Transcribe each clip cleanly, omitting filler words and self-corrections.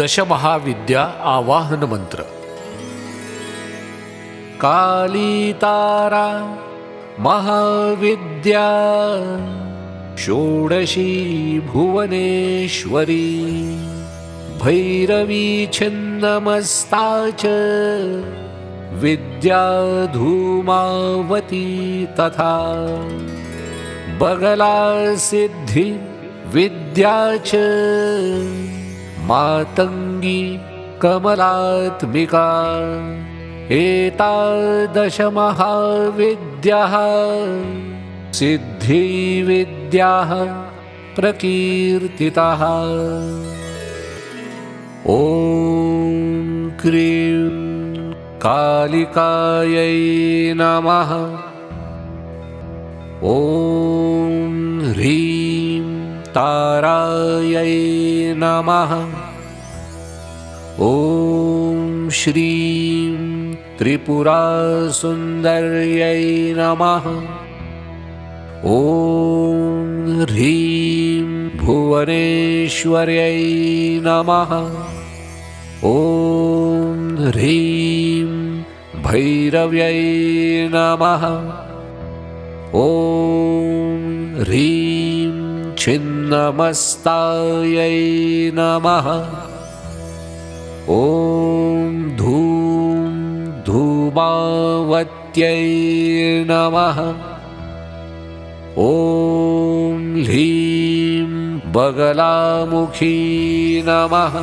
दशमहाविद्या आवाहन मंत्र। काली तारा महाविद्या षोडशी भुवनेश्वरी भैरवी छिन्नमस्ता च विद्या धूमावती तथा बगला सिद्धि विद्या च मातंगी कमलात्मिका एतादश महाविद्याः सिद्धि विद्याः प्रकीर्तिताः। ॐ क्रीं कालिकायै नमः। ॐ ह्रीं तारायै नमः। ॐ श्रीं त्रिपुरासुन्दर्यै नमः। ॐ ह्रीं भुवनेश्वर्यै नमः। ॐ ह्रीं भैरव्यै नमः। ॐ ह्रीं छिन्नमस्तायै नमः। ॐ धूं धूमावत्यै नमः। ॐ ह्रीं बगलामुखी नमः।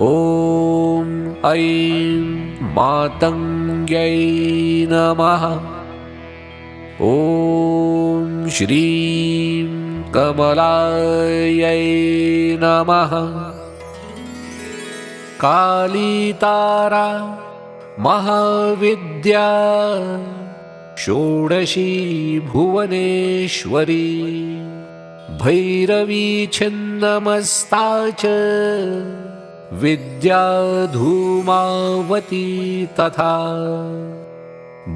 ॐ ऐं मातङ्ग्यै नमः। ॐ श्रीं कमलायै नमः। काली तारा महाविद्या षोडशी भुवनेश्वरी भैरवी छिन्नमस्ता च विद्या धूमावती तथा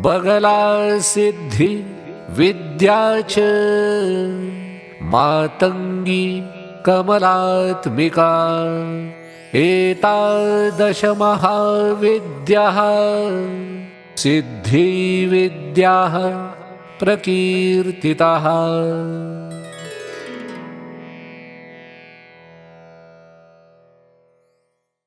बगला सिद्धि विद्या च मातंगी कमलात्मिका एतादश महाविद्याः सिद्धि विद्याः प्रकीर्तिताः।